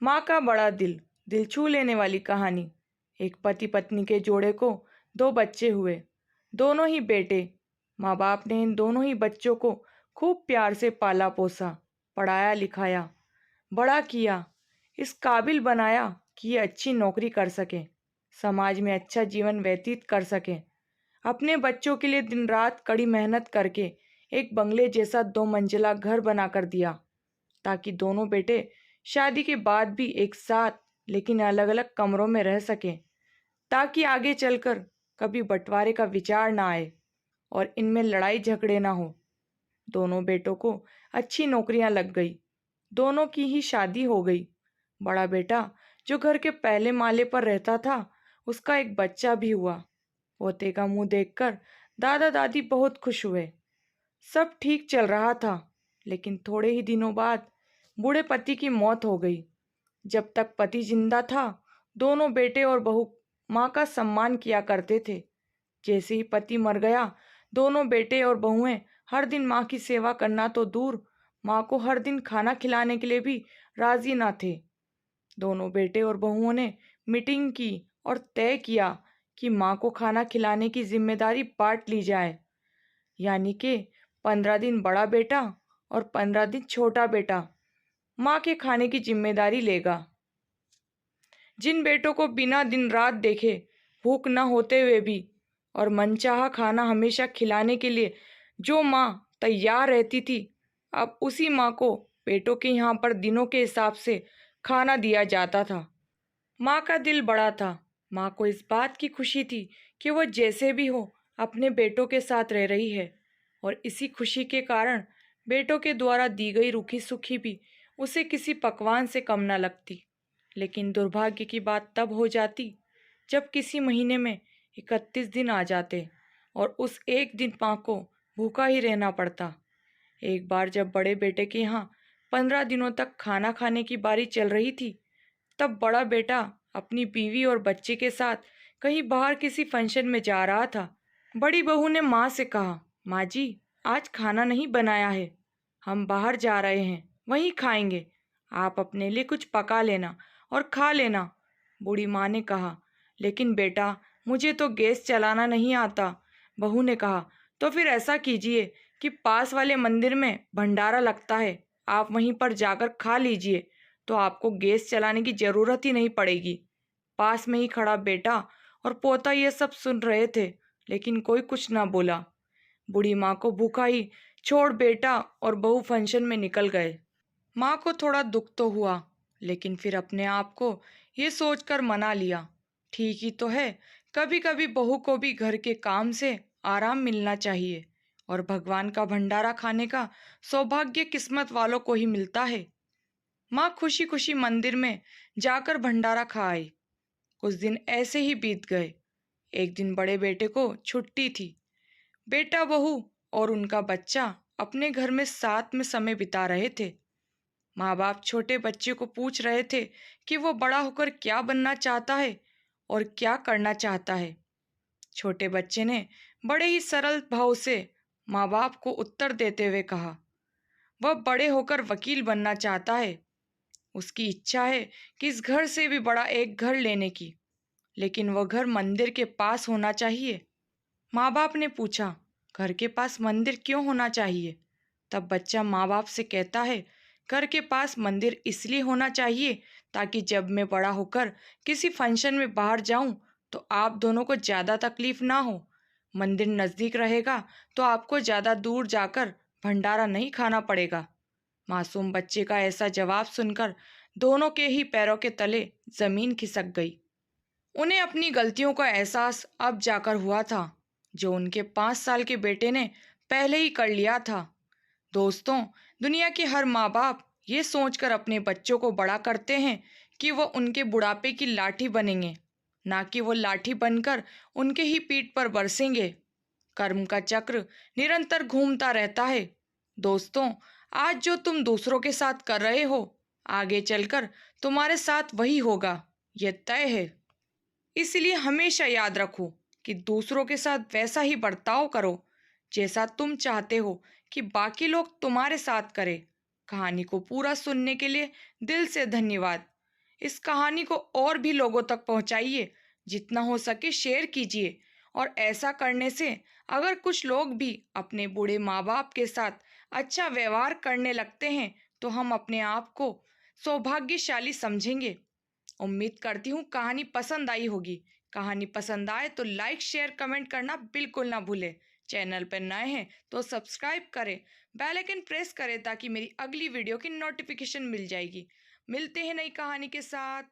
माँ का बड़ा दिल, दिल छू लेने वाली कहानी। एक पति पत्नी के जोड़े को दो बच्चे हुए, दोनों ही बेटे। माँ बाप ने इन दोनों ही बच्चों को खूब प्यार से पाला पोसा, पढ़ाया लिखाया, बड़ा किया, इस काबिल बनाया कि ये अच्छी नौकरी कर सकें, समाज में अच्छा जीवन व्यतीत कर सकें। अपने बच्चों के लिए दिन रात कड़ी मेहनत करके एक बंगले जैसा 2 मंजिला घर बनाकर दिया, ताकि दोनों बेटे शादी के बाद भी एक साथ लेकिन अलग अलग कमरों में रह सकें, ताकि आगे चलकर कभी बंटवारे का विचार ना आए और इनमें लड़ाई झगड़े ना हो। दोनों बेटों को अच्छी नौकरियां लग गई, दोनों की ही शादी हो गई। बड़ा बेटा जो घर के पहले माले पर रहता था, उसका एक बच्चा भी हुआ। पोते का मुंह देखकर दादा दादी बहुत खुश हुए। सब ठीक चल रहा था, लेकिन थोड़े ही दिनों बाद बूढ़े पति की मौत हो गई। जब तक पति जिंदा था, दोनों बेटे और बहू माँ का सम्मान किया करते थे। जैसे ही पति मर गया, दोनों बेटे और बहुएं हर दिन माँ की सेवा करना तो दूर, माँ को हर दिन खाना खिलाने के लिए भी राजी ना थे। दोनों बेटे और बहुओं ने मीटिंग की और तय किया कि माँ को खाना खिलाने की जिम्मेदारी बांट ली जाए, यानी कि 15 दिन बड़ा बेटा और 15 दिन छोटा बेटा माँ के खाने की जिम्मेदारी लेगा। जिन बेटों को बिना दिन रात देखे भूख न होते हुए भी और मनचाहा खाना हमेशा खिलाने के लिए जो माँ तैयार रहती थी, अब उसी माँ को बेटों के यहाँ पर दिनों के हिसाब से खाना दिया जाता था। माँ का दिल बड़ा था। माँ को इस बात की खुशी थी कि वह जैसे भी हो अपने बेटों के साथ रह रही है, और इसी खुशी के कारण बेटों के द्वारा दी गई रूखी सूखी भी उसे किसी पकवान से कम न लगती। लेकिन दुर्भाग्य की बात तब हो जाती जब किसी महीने में 31 दिन आ जाते और उस एक दिन माँ को भूखा ही रहना पड़ता। एक बार जब बड़े बेटे के यहाँ 15 दिनों तक खाना खाने की बारी चल रही थी, तब बड़ा बेटा अपनी बीवी और बच्चे के साथ कहीं बाहर किसी फंक्शन में जा रहा था। बड़ी बहू ने माँ से कहा, माँ जी, आज खाना नहीं बनाया है, हम बाहर जा रहे हैं, वहीं खाएंगे, आप अपने लिए कुछ पका लेना और खा लेना। बूढ़ी माँ ने कहा, लेकिन बेटा, मुझे तो गैस चलाना नहीं आता। बहू ने कहा, तो फिर ऐसा कीजिए कि पास वाले मंदिर में भंडारा लगता है, आप वहीं पर जाकर खा लीजिए, तो आपको गैस चलाने की ज़रूरत ही नहीं पड़ेगी। पास में ही खड़ा बेटा और पोता ये सब सुन रहे थे, लेकिन कोई कुछ ना बोला। बूढ़ी माँ को भूखा ही छोड़ बेटा और बहू फंक्शन में निकल गए। माँ को थोड़ा दुख तो हुआ, लेकिन फिर अपने आप को ये सोचकर मना लिया, ठीक ही तो है, कभी कभी बहू को भी घर के काम से आराम मिलना चाहिए, और भगवान का भंडारा खाने का सौभाग्य किस्मत वालों को ही मिलता है। माँ खुशी खुशी मंदिर में जाकर भंडारा खा आई। कुछ दिन ऐसे ही बीत गए। एक दिन बड़े बेटे को छुट्टी थी। बेटा, बहू और उनका बच्चा अपने घर में साथ में समय बिता रहे थे। माँ बाप छोटे बच्चे को पूछ रहे थे कि वो बड़ा होकर क्या बनना चाहता है और क्या करना चाहता है। छोटे बच्चे ने बड़े ही सरल भाव से माँ बाप को उत्तर देते हुए कहा, वह बड़े होकर वकील बनना चाहता है। उसकी इच्छा है कि इस घर से भी बड़ा एक घर लेने की, लेकिन वह घर मंदिर के पास होना चाहिए। माँ बाप ने पूछा, घर के पास मंदिर क्यों होना चाहिए? तब बच्चा माँ बाप से कहता है, घर के पास मंदिर इसलिए होना चाहिए ताकि जब मैं बड़ा होकर किसी फंक्शन में बाहर जाऊं तो आप दोनों को ज़्यादा तकलीफ ना हो। मंदिर नज़दीक रहेगा तो आपको ज़्यादा दूर जाकर भंडारा नहीं खाना पड़ेगा। मासूम बच्चे का ऐसा जवाब सुनकर दोनों के ही पैरों के तले जमीन खिसक गई। उन्हें अपनी गलतियों का एहसास अब जाकर हुआ था, जो उनके 5 साल के बेटे ने पहले ही कर लिया था। दोस्तों, दुनिया के हर माँ बाप ये सोचकर अपने बच्चों को बड़ा करते हैं कि वो उनके बुढ़ापे की लाठी बनेंगे, ना कि वो लाठी बनकर उनके ही पीठ पर बरसेंगे। कर्म का चक्र निरंतर घूमता रहता है। दोस्तों, आज जो तुम दूसरों के साथ कर रहे हो, आगे चलकर तुम्हारे साथ वही होगा, यह तय है। इसलिए हमेशा याद रखो कि दूसरों के साथ वैसा ही बर्ताव करो जैसा तुम चाहते हो कि बाकी लोग तुम्हारे साथ करें। कहानी को पूरा सुनने के लिए दिल से धन्यवाद। इस कहानी को और भी लोगों तक पहुंचाइए, जितना हो सके शेयर कीजिए। और ऐसा करने से अगर कुछ लोग भी अपने बूढ़े माँ बाप के साथ अच्छा व्यवहार करने लगते हैं तो हम अपने आप को सौभाग्यशाली समझेंगे। उम्मीद करती हूँ कहानी पसंद आई होगी। कहानी पसंद आए तो लाइक शेयर कमेंट करना बिल्कुल ना भूलें। चैनल पर नए हैं तो सब्सक्राइब करें, बेल आइकन प्रेस करें ताकि मेरी अगली वीडियो की नोटिफिकेशन मिल जाएगी। मिलते हैं नई कहानी के साथ।